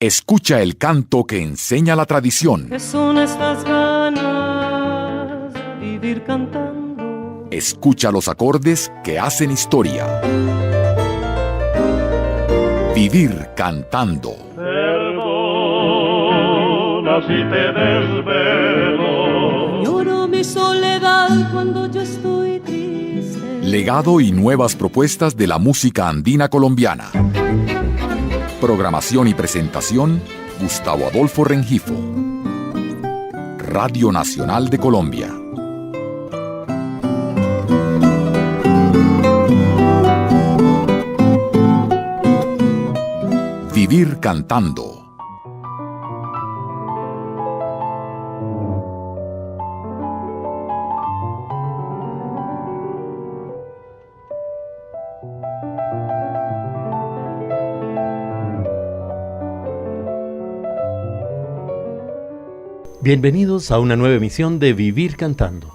Escucha el canto que enseña la tradición. ¿Qué son estas ganas? Vivir cantando. Escucha los acordes que hacen historia. Vivir cantando. Perdona si te desvelo. Lloro mi soledad cuando yo estoy triste. Legado y nuevas propuestas de la música andina colombiana. Programación y presentación, Gustavo Adolfo Rengifo. Radio Nacional de Colombia. Vivir cantando. Bienvenidos a una nueva emisión de Vivir Cantando.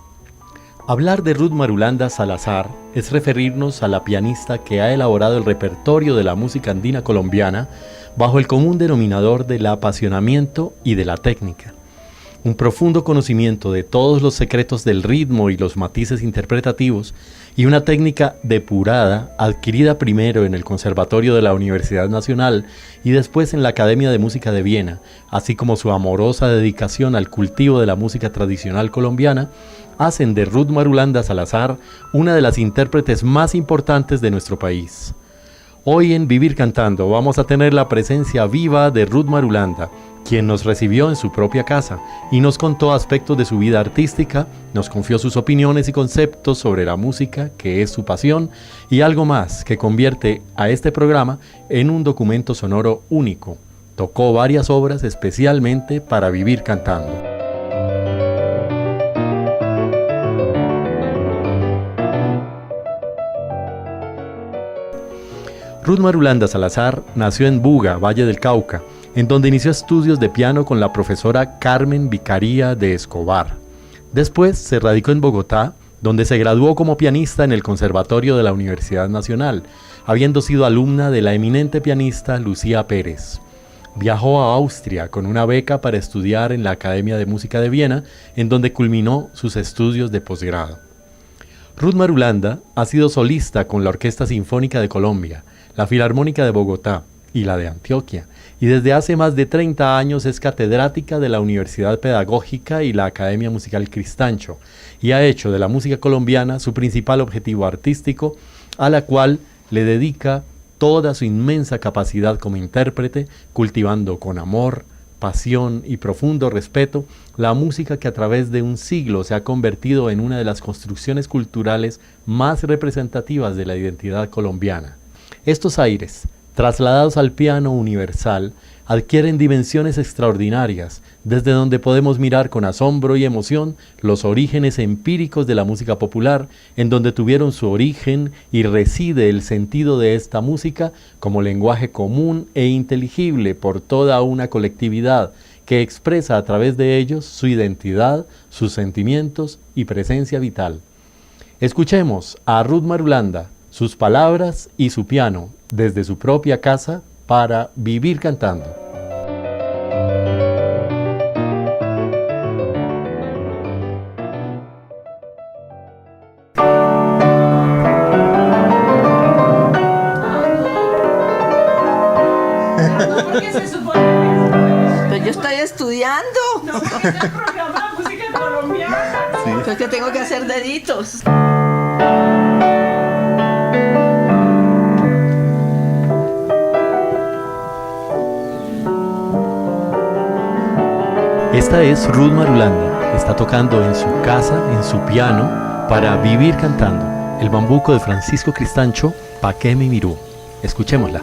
Hablar de Ruth Marulanda Salazar es referirnos a la pianista que ha elaborado el repertorio de la música andina colombiana bajo el común denominador del apasionamiento y de la técnica. Un profundo conocimiento de todos los secretos del ritmo y los matices interpretativos y una técnica depurada adquirida primero en el Conservatorio de la Universidad Nacional y después en la Academia de Música de Viena, así como su amorosa dedicación al cultivo de la música tradicional colombiana, hacen de Ruth Marulanda Salazar una de las intérpretes más importantes de nuestro país. Hoy en Vivir Cantando vamos a tener la presencia viva de Ruth Marulanda, quien nos recibió en su propia casa y nos contó aspectos de su vida artística, nos confió sus opiniones y conceptos sobre la música, que es su pasión, y algo más que convierte a este programa en un documento sonoro único. Tocó varias obras especialmente para Vivir Cantando. Ruth Marulanda Salazar nació en Buga, Valle del Cauca, en donde inició estudios de piano con la profesora Carmen Vicaría de Escobar. Después se radicó en Bogotá, donde se graduó como pianista en el Conservatorio de la Universidad Nacional, habiendo sido alumna de la eminente pianista Lucía Pérez. Viajó a Austria con una beca para estudiar en la Academia de Música de Viena, en donde culminó sus estudios de posgrado. Ruth Marulanda ha sido solista con la Orquesta Sinfónica de Colombia, la Filarmónica de Bogotá y la de Antioquia, y desde hace más de 30 años es catedrática de la Universidad Pedagógica y la Academia Musical Cristancho, y ha hecho de la música colombiana su principal objetivo artístico, a la cual le dedica toda su inmensa capacidad como intérprete, cultivando con amor, pasión y profundo respeto la música que a través de un siglo se ha convertido en una de las construcciones culturales más representativas de la identidad colombiana. Estos aires, trasladados al piano universal, adquieren dimensiones extraordinarias, desde donde podemos mirar con asombro y emoción los orígenes empíricos de la música popular, en donde tuvieron su origen y reside el sentido de esta música como lenguaje común e inteligible por toda una colectividad que expresa a través de ellos su identidad, sus sentimientos y presencia vital. Escuchemos a Ruth Marulanda, sus palabras y su piano, desde su propia casa para Vivir Cantando. Pero yo estoy estudiando. No, porque es el programa de música colombiana. Sí. Entonces que tengo que hacer deditos. Esta es Ruth Marulanda, está tocando en su casa, en su piano, para Vivir Cantando, el bambuco de Francisco Cristancho, Pa' que me miró. Escuchémosla.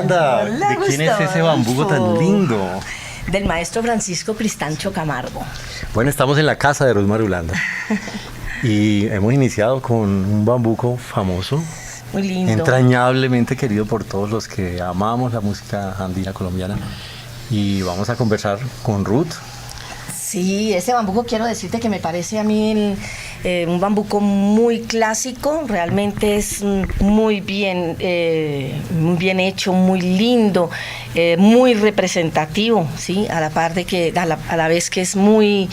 Yolanda, Hola, ¿de quién es ese bambuco tan Gustavo. lindo? Del maestro Francisco Cristancho Camargo. Bueno, estamos en la casa de Rosmar Ulanda y hemos iniciado con un bambuco famoso, Muy lindo. entrañablemente querido por todos los que amamos la música andina colombiana. Y vamos a conversar con Ruth. Sí, ese bambuco quiero decirte que me parece a mí un bambuco muy clásico, realmente es muy bien hecho, muy lindo, muy representativo, ¿sí? A la par de que a la vez que es muy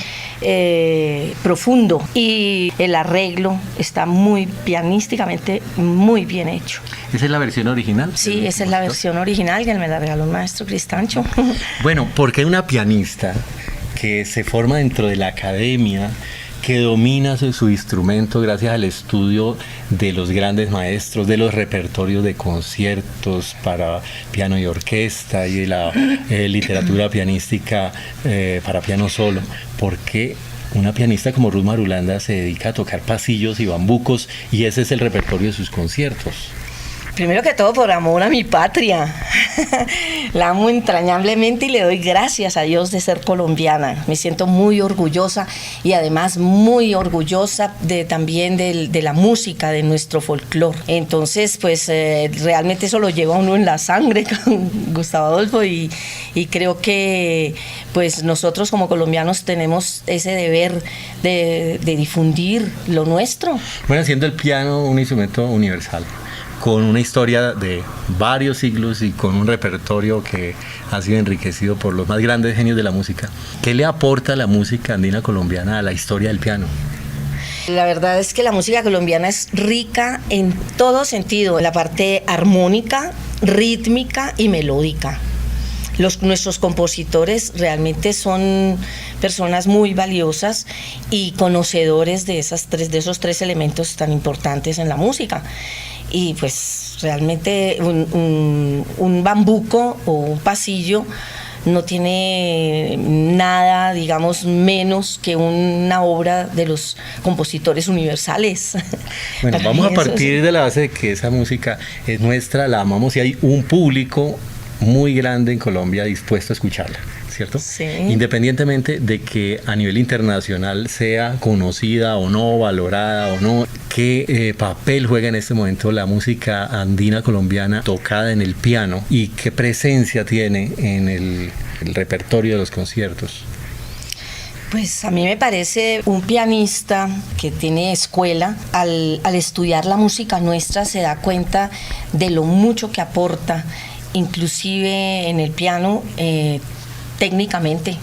profundo, y el arreglo está muy pianísticamente muy bien hecho. ¿Esa es la versión original? Sí, esa es la versión original que me la regaló el maestro Cristancho. Bueno, porque una pianista que se forma dentro de la academia, que domina su instrumento gracias al estudio de los grandes maestros, de los repertorios de conciertos para piano y orquesta y de la literatura pianística para piano solo. ¿Por qué una pianista como Ruth Marulanda se dedica a tocar pasillos y bambucos y ese es el repertorio de sus conciertos? Primero que todo, por amor a mi patria. La amo entrañablemente y le doy gracias a Dios de ser colombiana. Me siento muy orgullosa y además muy orgullosa también de la música, de nuestro folclore. Entonces, pues realmente eso lo lleva uno en la sangre con Gustavo Adolfo y creo que pues nosotros como colombianos tenemos ese deber de difundir lo nuestro. Bueno, siendo el piano un instrumento universal, con una historia de varios siglos y con un repertorio que ha sido enriquecido por los más grandes genios de la música. ¿Qué le aporta la música andina colombiana a la historia del piano? La verdad es que la música colombiana es rica en todo sentido, en la parte armónica, rítmica y melódica. Nuestros compositores realmente son personas muy valiosas y conocedores de esos tres elementos tan importantes en la música. Y pues realmente un bambuco o un pasillo no tiene nada, digamos, menos que una obra de los compositores universales. Bueno, vamos a partir de la base de que esa música es nuestra, la amamos y hay un público muy grande en Colombia dispuesto a escucharla, ¿cierto? Sí. Independientemente de que a nivel internacional sea conocida o no, valorada o no, ¿qué papel juega en este momento la música andina colombiana tocada en el piano y qué presencia tiene en el repertorio de los conciertos? Pues a mí me parece un pianista que tiene escuela, al estudiar la música nuestra se da cuenta de lo mucho que aporta, inclusive en el piano, técnicamente,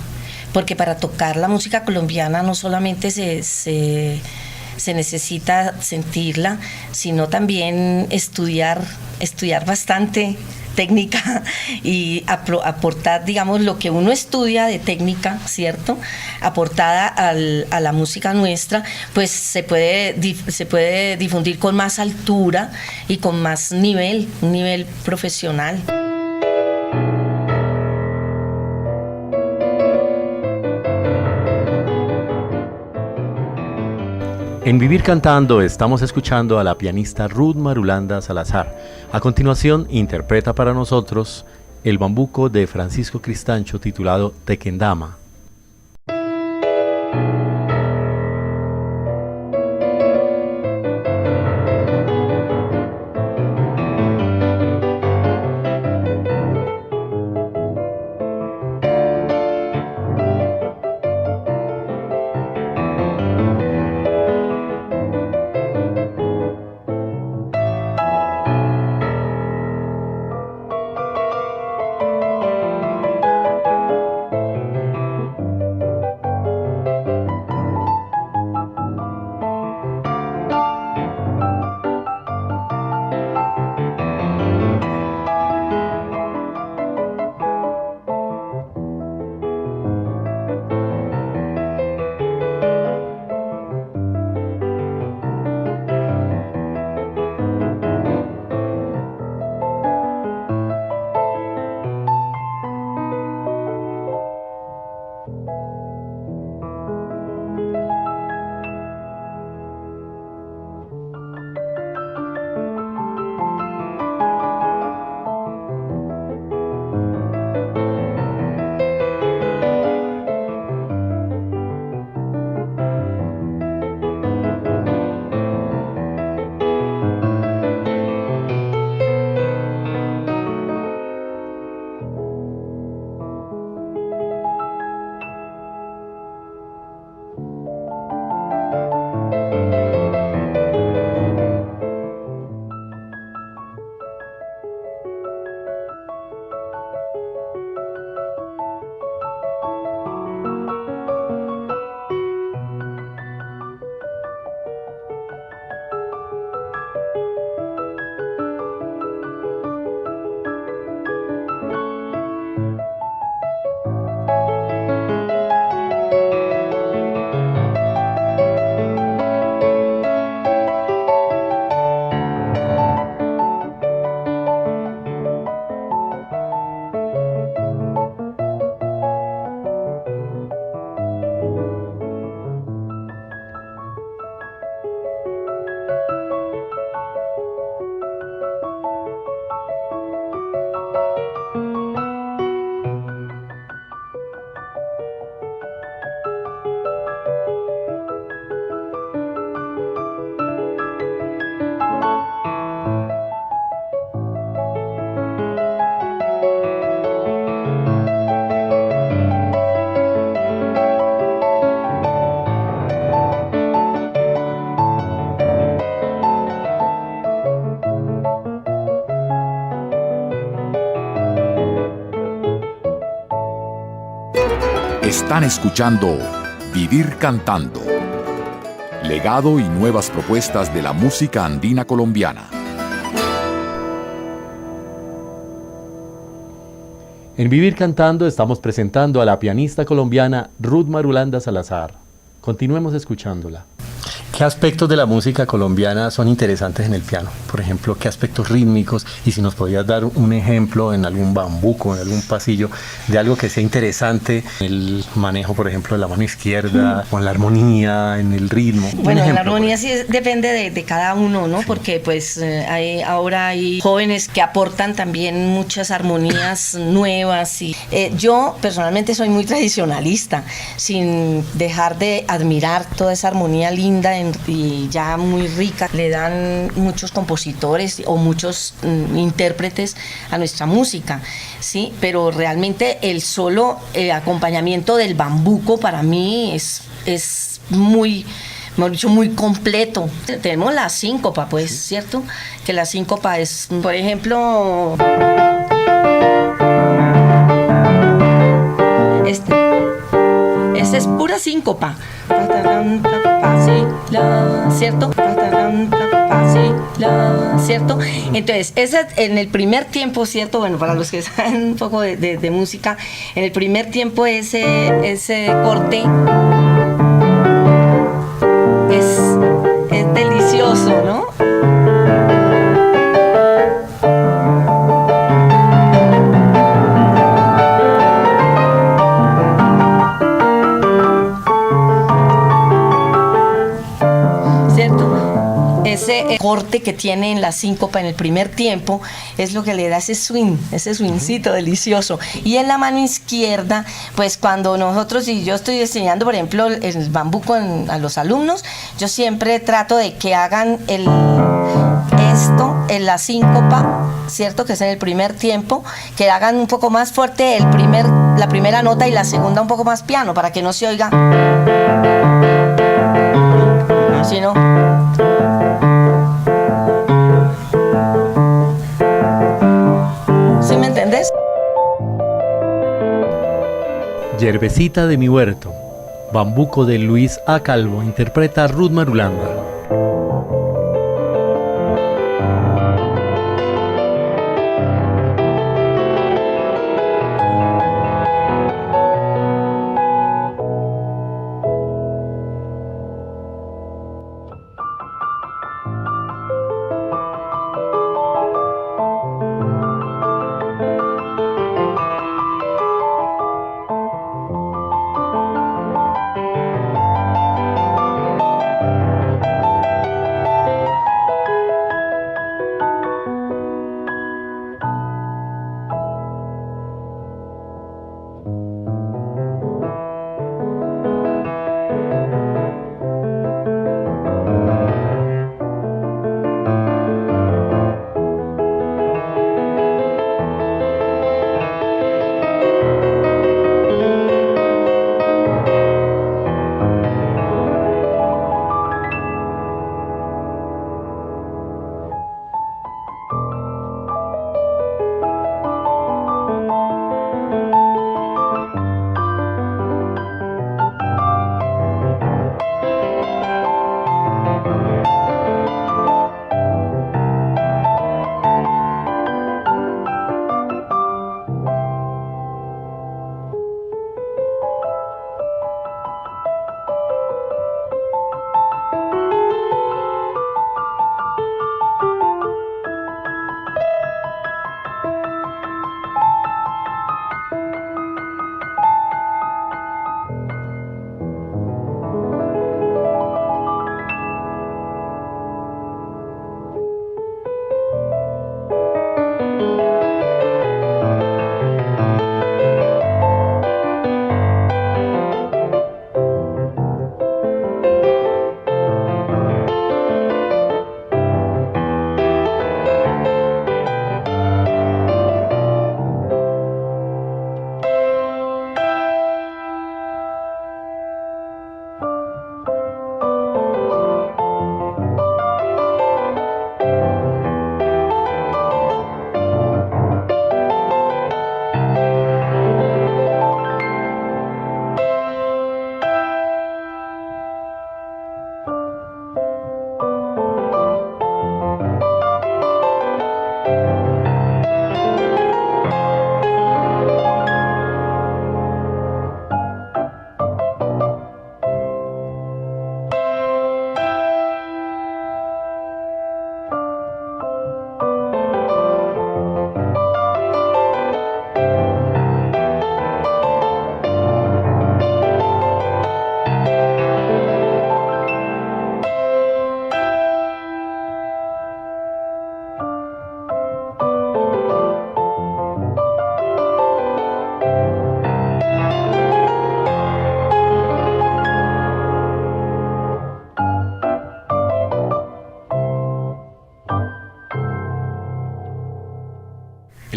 porque para tocar la música colombiana no solamente se necesita sentirla, sino también estudiar bastante técnica y aportar, digamos, lo que uno estudia de técnica, ¿cierto? Aportada a la música nuestra, pues se puede difundir con más altura y con más nivel, un nivel profesional. En Vivir Cantando estamos escuchando a la pianista Ruth Marulanda Salazar. A continuación interpreta para nosotros el bambuco de Francisco Cristancho titulado Tequendama. Están escuchando Vivir Cantando. Legado y nuevas propuestas de la música andina colombiana. En Vivir Cantando estamos presentando a la pianista colombiana Ruth Marulanda Salazar. Continuemos escuchándola. ¿Qué aspectos de la música colombiana son interesantes en el piano? Por ejemplo, ¿qué aspectos rítmicos? Y si nos podías dar un ejemplo en algún bambuco, en algún pasillo, de algo que sea interesante, el manejo, por ejemplo, de la mano izquierda, o en la armonía, en el ritmo. Bueno, la armonía sí depende de cada uno, ¿no? Sí. Porque pues ahora hay jóvenes que aportan también muchas armonías nuevas. Y yo personalmente soy muy tradicionalista, sin dejar de admirar toda esa armonía linda y ya muy rica le dan muchos compositores o muchos intérpretes a nuestra música, ¿sí? Pero realmente el solo acompañamiento del bambuco para mí es muy, mejor dicho, muy completo. Tenemos la síncopa, pues, ¿cierto? Que la síncopa es, por ejemplo, esta es pura síncopa, ¿cierto? ¿Cierto? Entonces, ese en el primer tiempo, ¿cierto? Bueno, para los que saben un poco de música, en el primer tiempo ese corte es delicioso, ¿no? Ese corte que tiene en la síncopa en el primer tiempo es lo que le da ese swing, ese swingcito delicioso. Y en la mano izquierda, pues cuando nosotros, y yo estoy enseñando, por ejemplo, el bambuco a los alumnos, yo siempre trato de que hagan esto en la síncopa, ¿cierto? Que es en el primer tiempo, que hagan un poco más fuerte la primera nota y la segunda un poco más piano, para que no se oiga, sino... ¿Sí me entendés? Yerbecita de mi huerto, bambuco de Luis A. Calvo, interpreta Ruth Marulanda.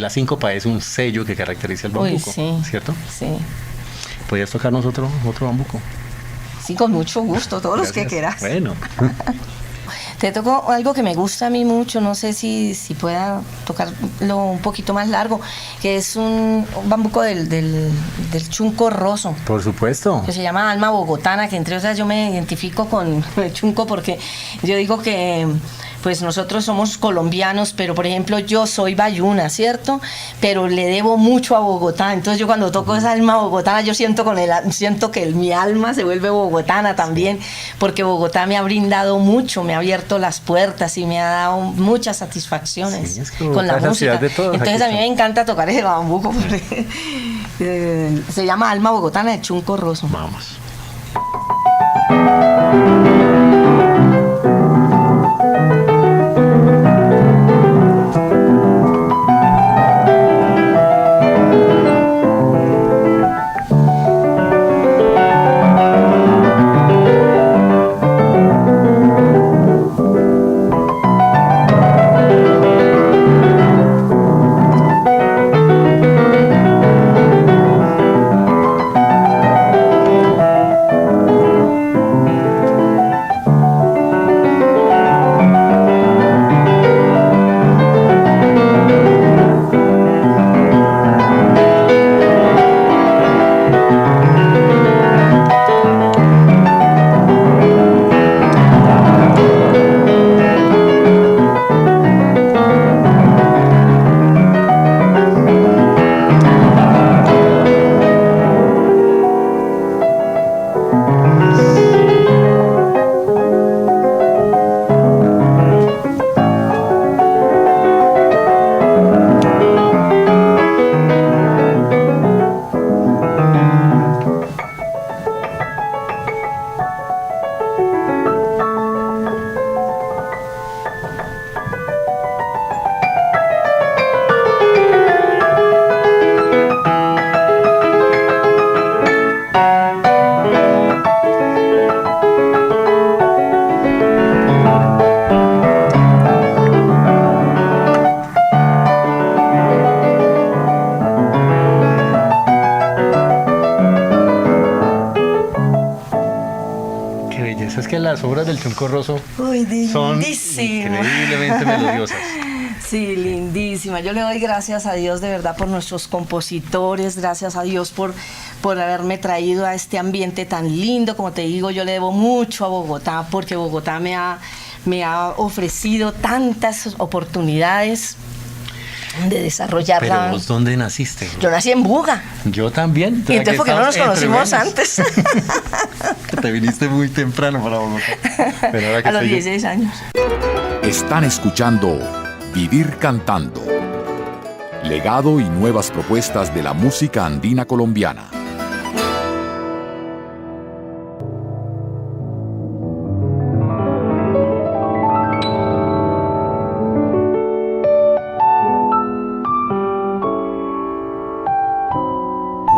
la síncopa es un sello que caracteriza el Uy, bambuco, sí. ¿cierto? Sí. ¿Podrías tocarnos otro bambuco? Sí, con mucho gusto, todos los que Gracias. quieras. Bueno, Te toco algo que me gusta a mí mucho, no sé si pueda tocarlo un poquito más largo, que es un bambuco del chunco roso, por supuesto. que se llama alma bogotana, que entre otras yo me identifico con el chunco porque yo digo que pues nosotros somos colombianos, pero por ejemplo yo soy bayuna, ¿cierto? Pero le debo mucho a Bogotá, entonces yo cuando toco esa alma bogotana yo siento que mi alma se vuelve bogotana también, porque Bogotá me ha brindado mucho, me ha abierto las puertas y me ha dado muchas satisfacciones Sí, es que con la Bogotá es la música. ciudad de todos, Entonces aquí a mí me encanta tocar ese bambuco porque se llama alma bogotana de chunco roso. Vamos. Es que las obras del Chunco Roso Uy, son lindísima. increíblemente melodiosas. Sí, lindísima. Yo le doy gracias a Dios de verdad por nuestros compositores, gracias a Dios por haberme traído a este ambiente tan lindo. Como te digo, yo le debo mucho a Bogotá porque Bogotá me ha ofrecido tantas oportunidades de desarrollarla. Pero vos, ¿dónde naciste? Yo nací en Buga. Yo también. Y entonces, ¿por qué no nos conocimos antes? Te viniste muy temprano para Bogotá. Pero ahora que A los estoy yo- 16 años. Están escuchando Vivir Cantando. Legado y nuevas propuestas de la música andina colombiana.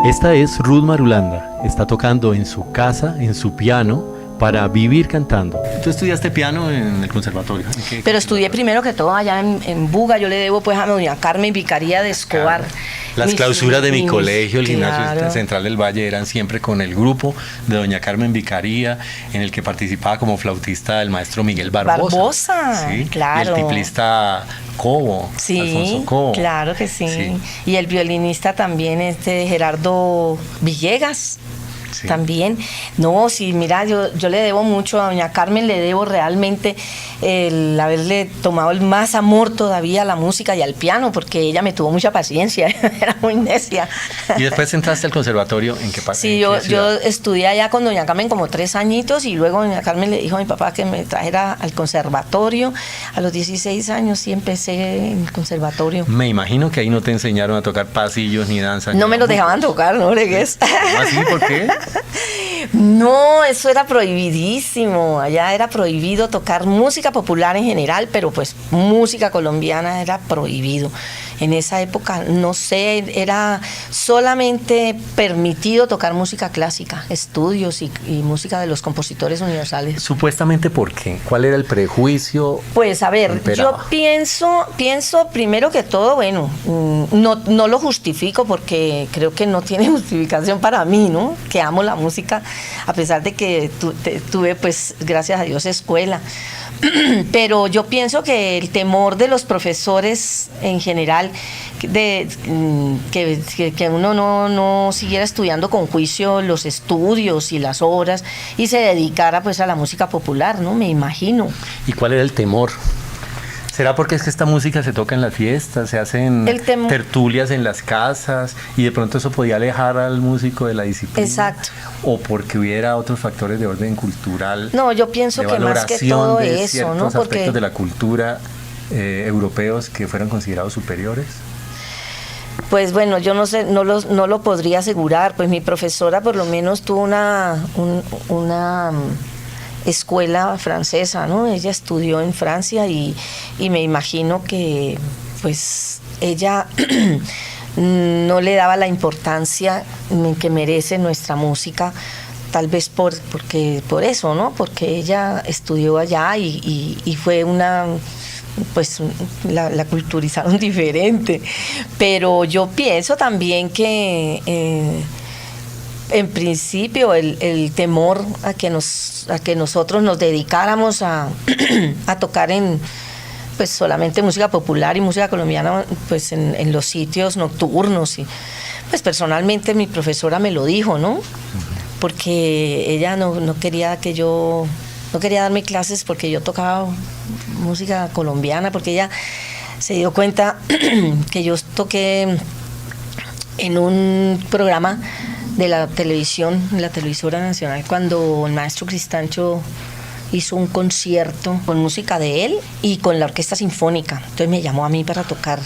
Esta es Ruth Marulanda. Está tocando en su casa, en su piano, para vivir cantando. ¿Tú estudiaste piano en el conservatorio? ¿En qué Pero estudié primero que todo allá en Buga. Yo le debo pues a doña Carmen Vicaría de Escobar. Las Mis- clausuras de mi mis- colegio, el gimnasio claro. central del Valle, eran siempre con el grupo de doña Carmen Vicaría, en el que participaba como flautista el maestro Miguel Barbosa. Barbosa, ¿sí? claro. Y el tiplista Cobo, Sí, Alfonso Cobo. claro que sí. Sí. Y el violinista también, Gerardo Villegas. Sí. También, no, sí, mira, yo le debo mucho a doña Carmen, le debo realmente el haberle tomado el más amor todavía a la música y al piano, porque ella me tuvo mucha paciencia, era muy necia. Y después entraste al conservatorio, ¿en qué parte? Sí, yo estudié allá con doña Carmen como 3 añitos y luego doña Carmen le dijo a mi papá que me trajera al conservatorio. A los 16 años sí empecé en el conservatorio. Me imagino que ahí no te enseñaron a tocar pasillos ni danza. No ni me los bambuco. dejaban tocar, ¿no, Bregues? ¿Ah, sí? ¿Por qué? No, eso era prohibidísimo. Allá era prohibido tocar música popular en general, pero pues música colombiana era prohibido. En esa época, no sé, era solamente permitido tocar música clásica, estudios y música de los compositores universales. Supuestamente, ¿por qué? ¿Cuál era el prejuicio? Pues a ver, Imperaba. yo pienso primero que todo, bueno, no lo justifico porque creo que no tiene justificación para mí, ¿no? Que amo la música, a pesar de que tuve, pues, gracias a Dios, escuela. Pero yo pienso que el temor de los profesores en general, que uno no siguiera estudiando con juicio los estudios y las obras y se dedicara pues a la música popular, ¿no? Me imagino. ¿Y cuál era el temor? ¿Será porque es que esta música se toca en las fiestas, se hacen tertulias en las casas y de pronto eso podía alejar al músico de la disciplina? Exacto. ¿O porque hubiera otros factores de orden cultural? No, yo pienso que más que todo eso, ¿no? Porque aspectos Porque de la cultura europeos que fueron considerados superiores. pues bueno, yo no sé, no lo podría asegurar. Pues mi profesora por lo menos tuvo una escuela francesa, ¿no? Ella estudió en Francia y me imagino que pues ella no le daba la importancia que merece nuestra música, tal vez por eso, ¿no? Porque ella estudió allá y fue pues la culturizaron diferente. Pero yo pienso también que en principio el temor a que nosotros nos dedicáramos a tocar pues solamente música popular y música colombiana pues en los sitios nocturnos, y pues personalmente mi profesora me lo dijo, ¿no? Porque ella no quería no quería darme clases porque yo tocaba música colombiana, porque ella se dio cuenta que yo toqué en un programa de la televisión, la televisora nacional, cuando el maestro Cristancho hizo un concierto con música de él y con la orquesta sinfónica. Entonces me llamó a mí para tocar.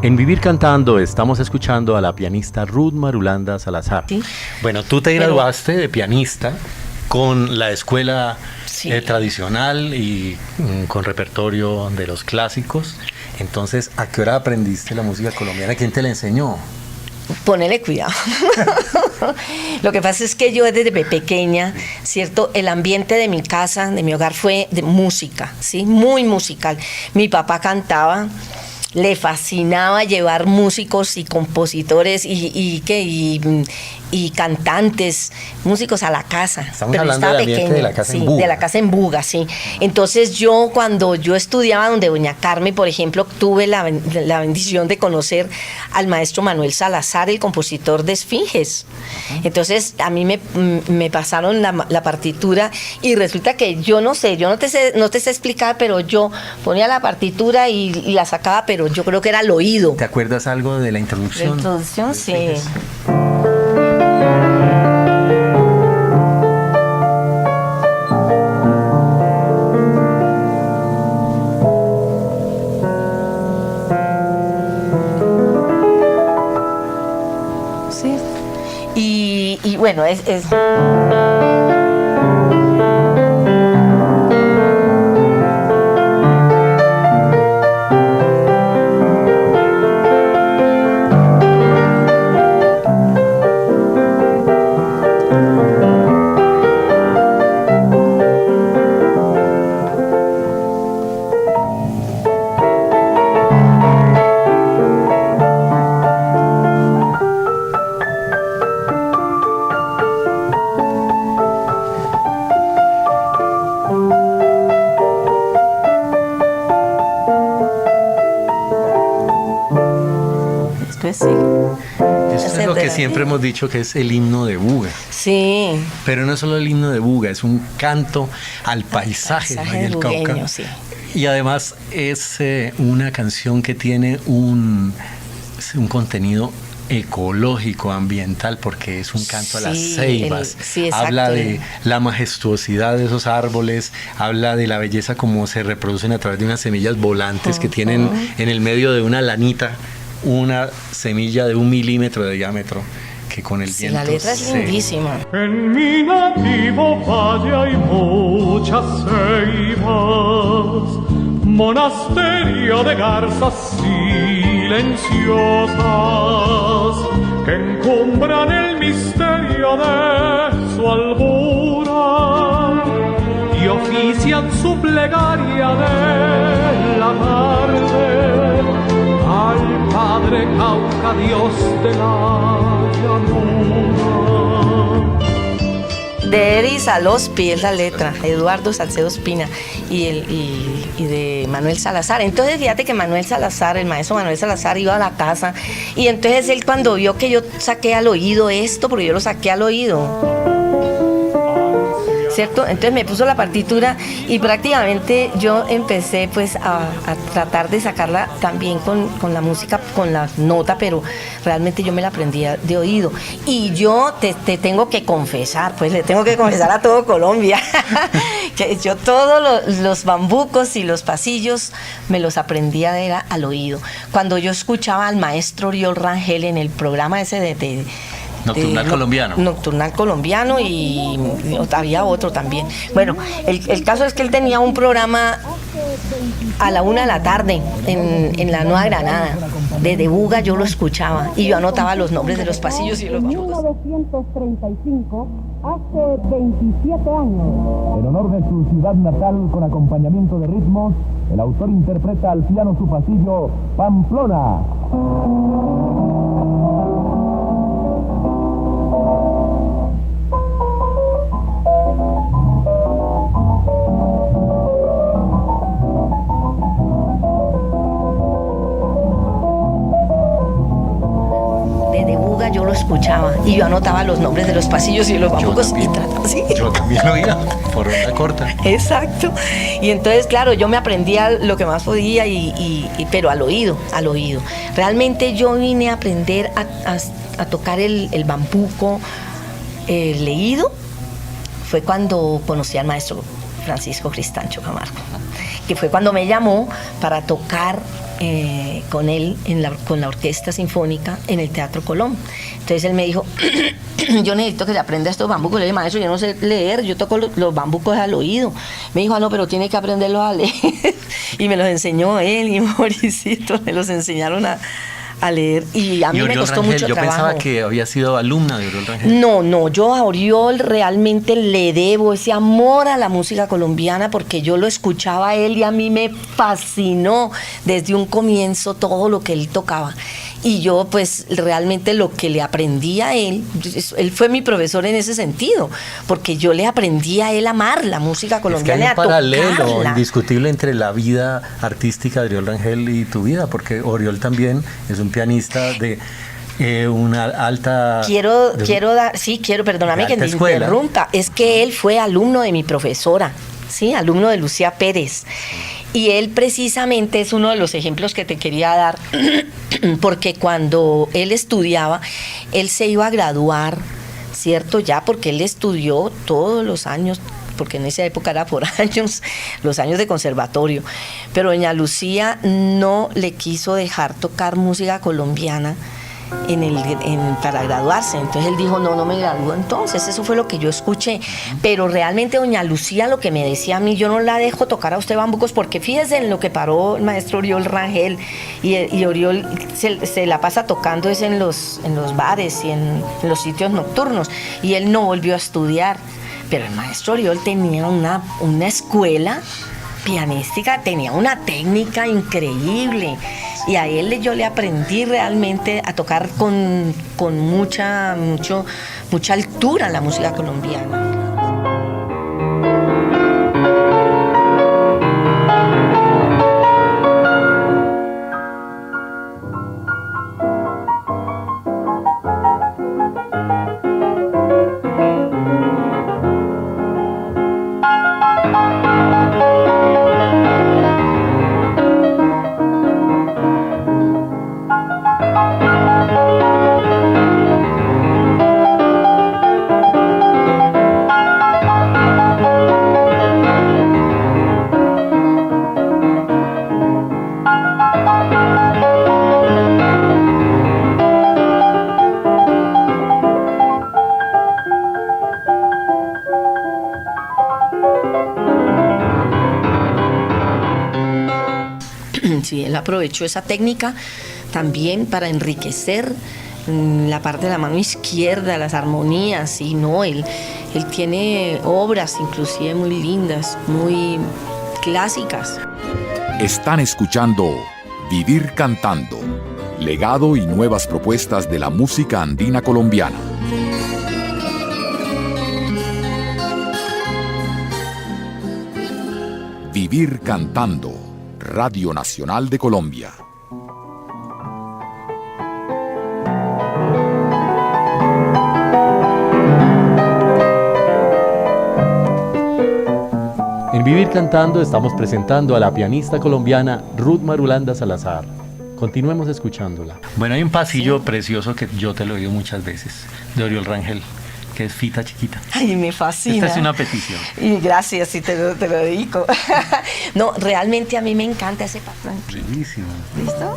En Vivir Cantando estamos escuchando a la pianista Ruth Marulanda Salazar. Sí. Bueno, tú te graduaste de pianista con la escuela Sí. tradicional y con repertorio de los clásicos. Entonces, ¿a qué hora aprendiste la música colombiana? ¿Quién te la enseñó? Ponele cuidado. Lo que pasa es que yo desde pequeña, ¿cierto? El ambiente de mi casa, de mi hogar, fue de música, ¿sí? Muy musical. Mi papá cantaba, le fascinaba llevar músicos y compositores y cantantes, músicos a la casa. Estamos Pero hablando estaba del ambiente de la casa sí, en Buga. de la casa en Buga, sí. Entonces yo, cuando yo estudiaba donde doña Carmen, por ejemplo, tuve la bendición de conocer al maestro Manuel Salazar, el compositor de Esfinges. Entonces a mí me pasaron la partitura y resulta que yo no sé no te sé explicar, pero yo ponía la partitura y la sacaba, pero yo creo que era al oído. ¿Te acuerdas algo de la La introducción? introducción, sí. Sí. Y bueno, es pues sí. Esto es lo que siempre hemos dicho, que es el himno de Buga. Sí. Pero no es solo el himno de Buga, es un canto al paisaje del Valle del Cauca. bugueño, sí. Y además es una canción que tiene un contenido ecológico, ambiental, porque es un canto a las Sí, ceibas. sí, exacto. Habla de la majestuosidad de esos árboles, habla de la belleza como se reproducen a través de unas semillas volantes que tienen en el medio de una lanita una semilla de 1 milímetro de diámetro que con el Sí, viento la letra es lindísima. En mi nativo valle hay muchas ceibas, monasterio de garzas silenciosas que encumbran el misterio de su albura y ofician su plegaria de la tarde al Padre Cauca, Dios de la llanura. De Eri Salospi es la letra, Eduardo Salcedo Espina y de Manuel Salazar. Entonces fíjate que Manuel Salazar, el maestro Manuel Salazar, iba a la casa y entonces él, cuando vio que yo saqué al oído esto, porque yo lo saqué al oído, ¿cierto? Entonces me puso la partitura y prácticamente yo empecé pues a tratar de sacarla también con la música, con la nota, pero realmente yo me la aprendía de oído. Y yo te tengo que confesar, pues le tengo que confesar a todo Colombia, que yo todos los bambucos y los pasillos me los aprendía era al oído. Cuando yo escuchaba al maestro Oriol Rangel en el programa ese de Nocturnal Colombiano. Nocturnal Colombiano y había otro también. Bueno, el caso es que él tenía un programa a la 1 de la tarde en la Nueva Granada. Desde Buga yo lo escuchaba y yo anotaba los nombres de los pasillos y los En bambucos. 1935, hace 27 años. En honor de su ciudad natal, con acompañamiento de ritmos, el autor interpreta al piano su pasillo Pamplona. Yo lo escuchaba y yo anotaba los nombres de los pasillos y los bambucos y trataba, ¿sí? Yo también lo oía por onda corta. Exacto. Y entonces, claro, yo me aprendía lo que más podía, pero al oído. Realmente yo vine a aprender a tocar el bambuco leído, fue cuando conocí al maestro Francisco Cristancho Camargo, que fue cuando me llamó para tocar con él con la Orquesta Sinfónica en el Teatro Colón. Entonces él me dijo, yo necesito que le aprenda estos bambucos. Le dije, maestro, yo no sé leer, yo toco los bambucos al oído. Me dijo, no, pero tiene que aprenderlos a leer. Y me los enseñó él y Mauricito, me los enseñaron a leer, y a mí me costó mucho trabajo. Yo pensaba que había sido alumna de Oriol Rangel. No, yo a Oriol realmente le debo ese amor a la música colombiana, porque yo lo escuchaba a él y a mí me fascinó desde un comienzo todo lo que él tocaba. Y yo pues realmente lo que le aprendí a él fue mi profesor en ese sentido, porque yo le aprendí a él a amar la música colombiana. Es que hay un paralelo tocarla. indiscutible entre la vida artística de Oriol Rangel y tu vida, porque Oriol también es un pianista de una alta... Perdóname que te escuela. interrumpa, es que él fue alumno de mi profesora, ¿sí? Alumno de Lucía Pérez. Y él precisamente es uno de los ejemplos que te quería dar, porque cuando él estudiaba, él se iba a graduar, ¿cierto? Ya, porque él estudió todos los años, porque en esa época era por años, los años de conservatorio. Pero doña Lucía no le quiso dejar tocar música colombiana para graduarse. Entonces él dijo, no me gradúo. Entonces eso fue lo que yo escuché. Pero realmente doña Lucía lo que me decía a mí, yo no la dejo tocar a usted bambucos, porque fíjese en lo que paró el maestro Oriol Rangel, y Oriol se la pasa tocando es en los bares y en los sitios nocturnos, y él no volvió a estudiar. Pero el maestro Oriol tenía una escuela pianística, tenía una técnica increíble, y a él yo le aprendí realmente a tocar con mucha altura la música colombiana. Sí, él aprovechó esa técnica también para enriquecer la parte de la mano izquierda, las armonías, y no, él tiene obras inclusive muy lindas, muy clásicas. Están escuchando Vivir Cantando, legado y nuevas propuestas de la música andina colombiana. Vivir Cantando, Radio Nacional de Colombia. En Vivir Cantando estamos presentando a la pianista colombiana Ruth Marulanda Salazar. Continuemos escuchándola. Bueno, hay un pasillo precioso que yo te lo he oído muchas veces, de Oriol Rangel, que es Fita Chiquita. Ay, me fascina. Esta es una petición. Y gracias, sí, te lo dedico. No, realmente a mí me encanta ese patrón. Bellísimo. ¿Listo?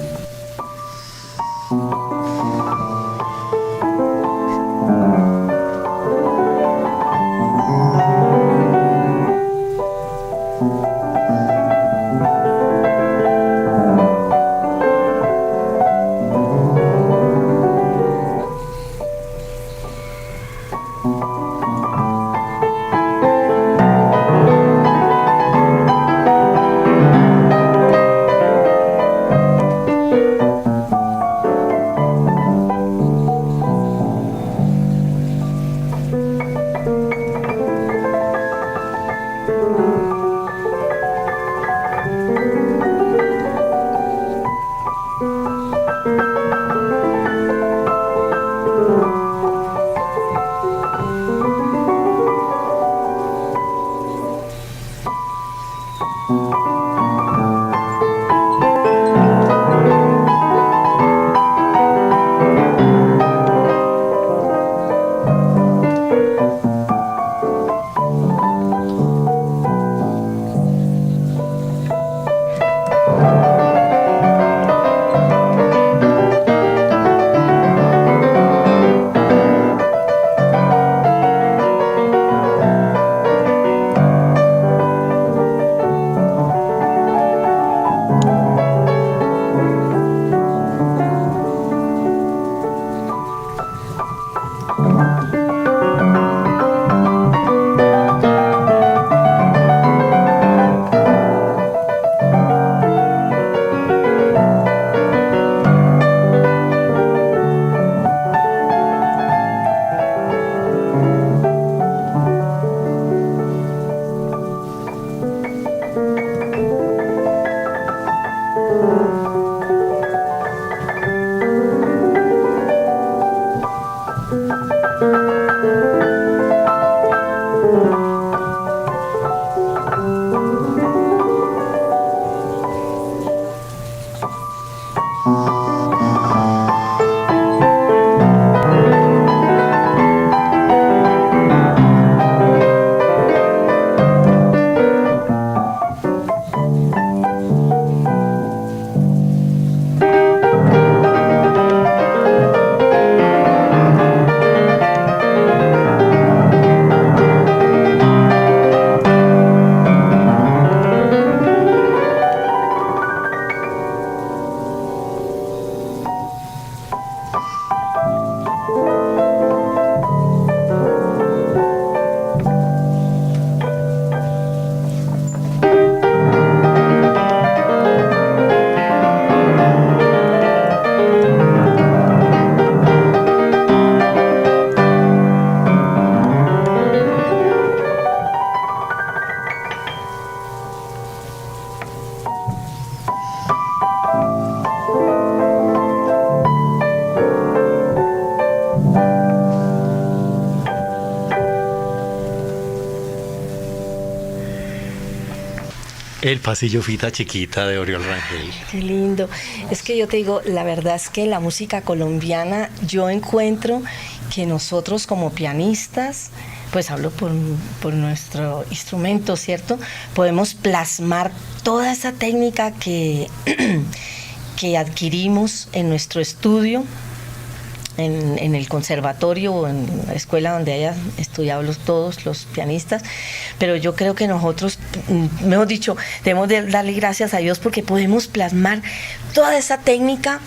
El pasillo Fita Chiquita de Oriol Rangel. Qué lindo. Es que yo te digo, la verdad es que la música colombiana, yo encuentro que nosotros como pianistas, pues hablo por nuestro instrumento, ¿cierto? Podemos plasmar toda esa técnica que, que adquirimos en nuestro estudio, en el conservatorio o en la escuela donde hayan estudiado todos los pianistas, pero yo creo que nosotros, mejor dicho, debemos de darle gracias a Dios porque podemos plasmar toda esa técnica,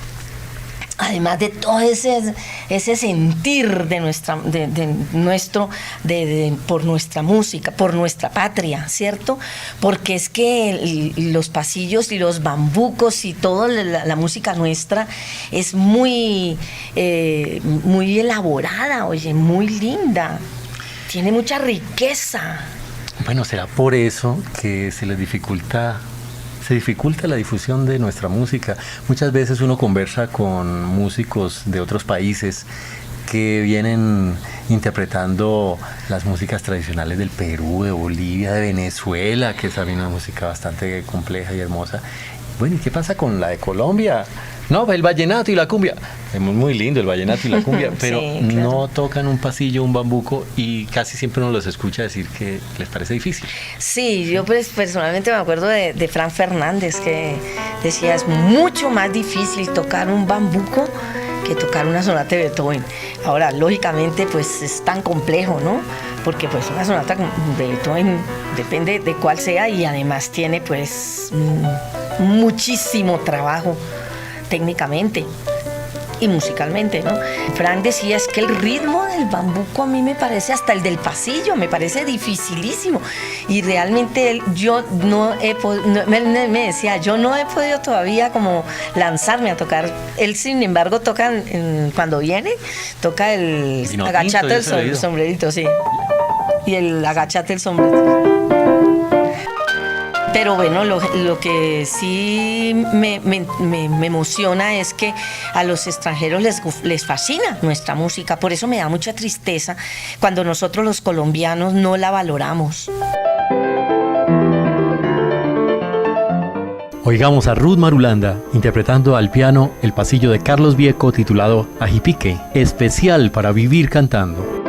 además de todo ese sentir por nuestra música, por nuestra patria, ¿cierto? Porque es que los pasillos y los bambucos y toda la música nuestra es muy elaborada, oye, muy linda, tiene mucha riqueza. Bueno, será por eso que se dificulta la difusión de nuestra música. Muchas veces uno conversa con músicos de otros países que vienen interpretando las músicas tradicionales del Perú, de Bolivia, de Venezuela, que es también una música bastante compleja y hermosa. Bueno, ¿y qué pasa con la de Colombia? No, el vallenato y la cumbia. Es muy lindo el vallenato y la cumbia, pero sí, claro, no tocan un pasillo, un bambuco, y casi siempre uno los escucha decir que les parece difícil. Sí, yo pues personalmente me acuerdo de Fran Fernández, que decía, es mucho más difícil tocar un bambuco que tocar una sonata de Beethoven. Ahora, lógicamente, pues es tan complejo, ¿no? Porque pues una sonata de Beethoven depende de cuál sea, y además tiene pues muchísimo trabajo técnicamente y musicalmente, ¿no? Fran decía, es que el ritmo del bambuco a mí me parece, hasta el del pasillo, me parece dificilísimo, y realmente yo no he me decía, yo no he podido todavía como lanzarme a tocar. Él, sin embargo, toca cuando viene, toca el agachate del sombrerito, sí, y el agachate del sombrerito. Pero bueno, lo que sí me emociona es que a los extranjeros les fascina nuestra música. Por eso me da mucha tristeza cuando nosotros los colombianos no la valoramos. Oigamos a Ruth Marulanda interpretando al piano el pasillo de Carlos Vieco titulado Ajipique, especial para vivir cantando.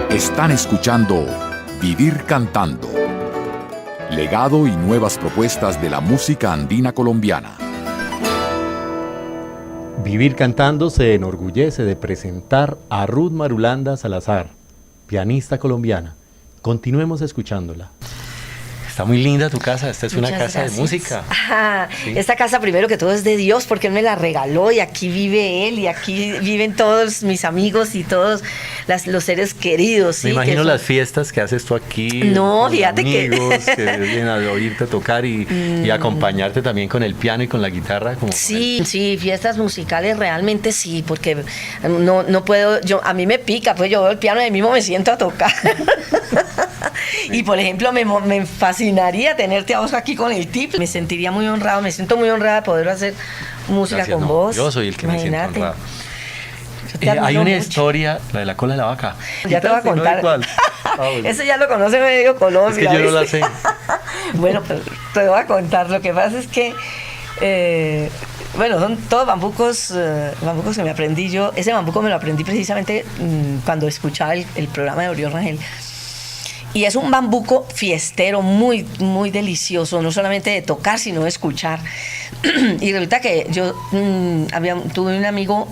Están escuchando Vivir Cantando, legado y nuevas propuestas de la música andina colombiana. Vivir Cantando se enorgullece de presentar a Ruth Marulanda Salazar, pianista colombiana. Continuemos escuchándola. Está muy linda tu casa, esta es una casa de música. Sí. Esta casa, primero que todo, es de Dios, porque Él me la regaló, y aquí vive Él, y aquí viven todos mis amigos y todos los seres queridos. Me ¿sí? imagino son... las fiestas que haces tú aquí. No, con fíjate amigos que vienen a oírte tocar y acompañarte también con el piano y con la guitarra. Como Sí, sí, fiestas musicales realmente sí, porque no puedo, a mí me pica, pues yo veo el piano y ahí mismo me siento a tocar. Y por ejemplo, me fascinaría tenerte a vos aquí con el tip. Me sentiría muy honrado, me siento muy honrada de poder hacer música Gracias, con no, vos. yo soy el que Imagínate. me siento honrado. Yo te Hay admiro una mucho. historia, la de la cola de la vaca. Ya te voy a Sí, no, contar. ¿cuál? Bueno. Eso ya lo conoce medio Colombia. Es que yo no la ¿viste? sé. Bueno, pues te voy a contar. Lo que pasa es que, bueno, son todos bambucos que me aprendí yo. Ese bambuco me lo aprendí precisamente cuando escuchaba el programa de Oriol Rangel. Y es un bambuco fiestero muy, muy delicioso, no solamente de tocar, sino de escuchar. Y resulta que yo tuve un amigo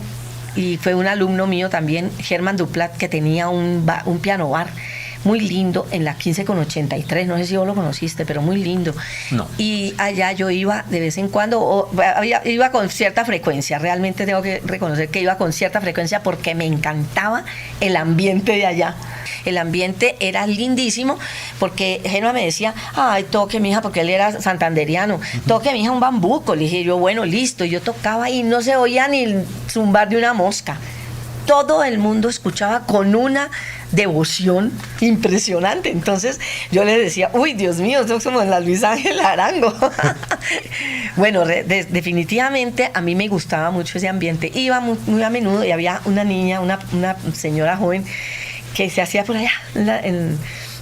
y fue un alumno mío también, Germán Duplat, que tenía un piano bar muy lindo en la 15 con 83, no sé si vos lo conociste, pero muy lindo. No. Y allá yo iba de vez en cuando, iba con cierta frecuencia, realmente tengo que reconocer que iba con cierta frecuencia porque me encantaba el ambiente de allá. El ambiente era lindísimo porque Genua me decía, ay, toque mija, porque él era santanderiano, toque mija un bambuco. Le dije yo, bueno, listo. Y yo tocaba y no se oía ni el zumbar de una mosca. Todo el mundo escuchaba con una devoción impresionante. Entonces yo le decía, uy, Dios mío, esto es como en la Luis Ángel Arango. Bueno, definitivamente a mí me gustaba mucho ese ambiente. Iba muy a menudo y había una niña, una señora joven que se hacía por allá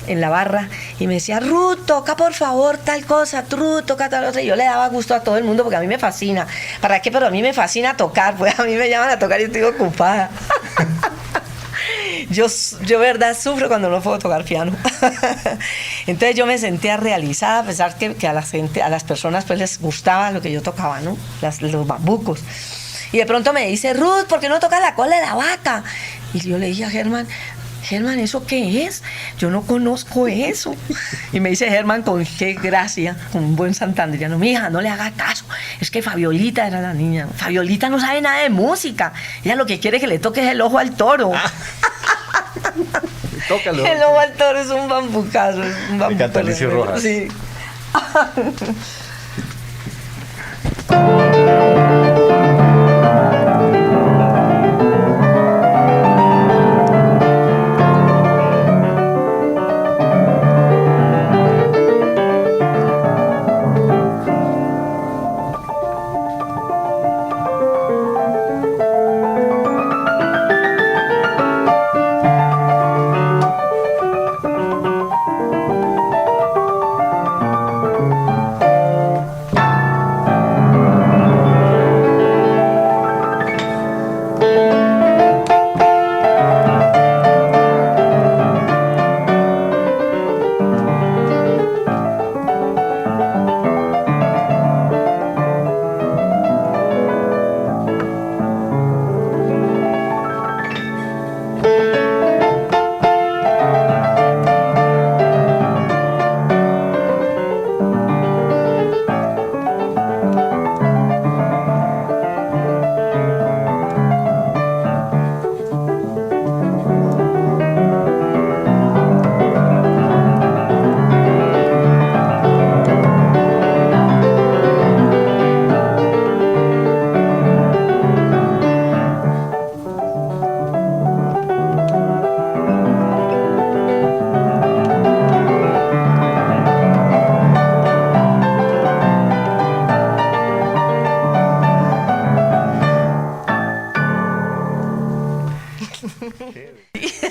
en la barra y me decía, Ruth, toca por favor tal cosa, Ruth, toca tal otra. Y yo le daba gusto a todo el mundo porque a mí me fascina. ¿Para qué? Pero a mí me fascina tocar, pues a mí me llaman a tocar y estoy ocupada. Yo verdad sufro cuando no puedo tocar piano. Entonces yo me sentía realizada, a pesar que a las personas pues les gustaba lo que yo tocaba, ¿no? Los bambucos. Y de pronto me dice, Ruth, ¿por qué no tocas la cola de la vaca? Y yo le dije a Germán, ¿eso qué es? Yo no conozco eso. Y me dice Germán con qué gracia, con un buen santanderiano, mija, no le haga caso, es que Fabiolita era la niña. Fabiolita no sabe nada de música. Ella lo que quiere es que le toques el ojo al toro. Tócalo. El ojo al toro es un bambucazo. Es un bambuco. Me encanta Alicia Rojas. Sí.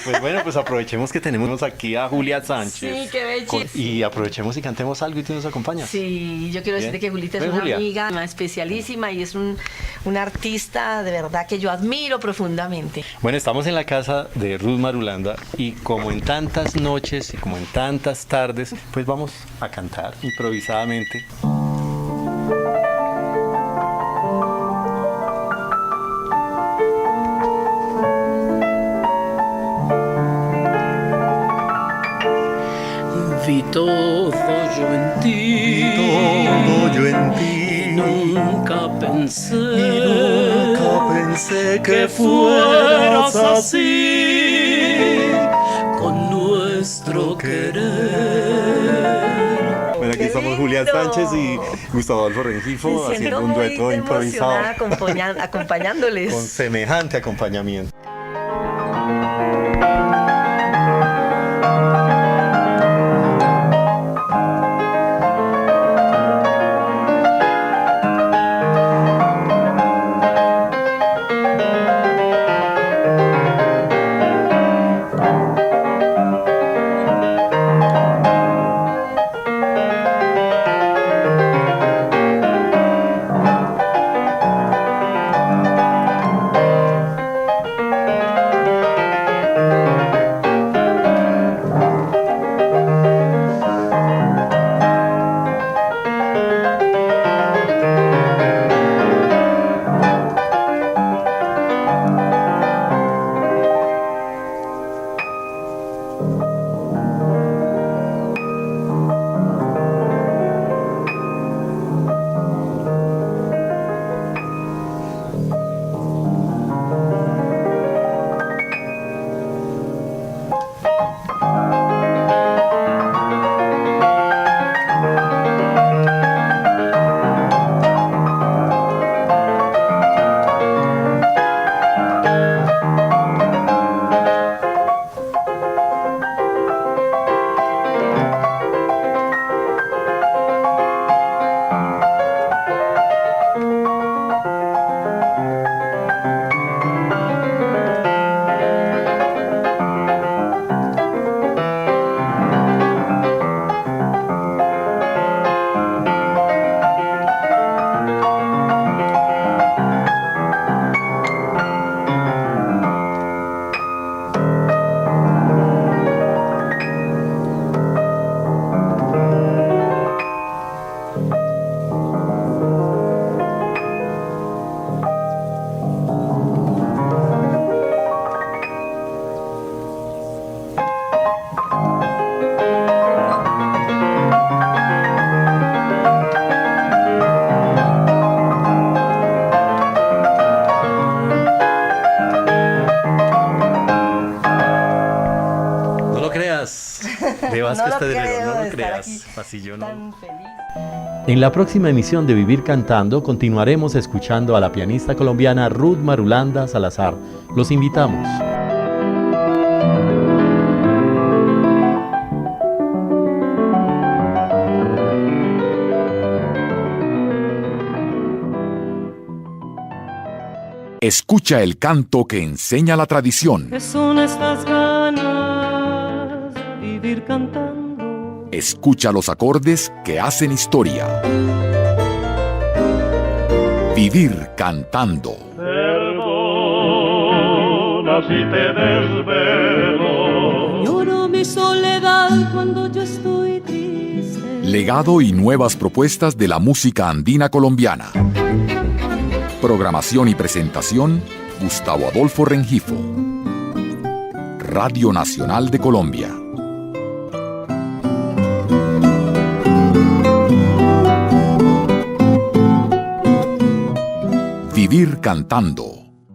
Pues bueno, pues aprovechemos que tenemos aquí a Julia Sánchez. Sí, qué bellísimo. Y aprovechemos y cantemos algo y tú nos acompañas. Sí, yo quiero decirte que Julita es Ven, una Julia. amiga una especialísima y es un artista de verdad que yo admiro profundamente. Bueno, estamos en la casa de Ruth Marulanda y como en tantas noches y como en tantas tardes, pues vamos a cantar improvisadamente. Vi todo yo en ti, y nunca pensé que fueras así. nuestro querer. Bueno, aquí estamos Julián Sánchez y Gustavo Adolfo Rengifo haciendo un dueto improvisado acompañándoles. con semejante acompañamiento. De Vázquez No lo Pedrero, creo, no de lo estar creas. aquí Pasillo, no. tan feliz. En la próxima emisión de Vivir Cantando continuaremos escuchando a la pianista colombiana Ruth Marulanda Salazar. Los invitamos. Escucha el canto que enseña la tradición. ¿Qué son estas ganas de vivir cantando? Escucha los acordes que hacen historia. Vivir cantando. Perdona si te desvelo. Lloro mi soledad cuando yo estoy triste. Legado y nuevas propuestas de la música andina colombiana. Programación y presentación, Gustavo Adolfo Rengifo. Radio Nacional de Colombia. Vivir cantando.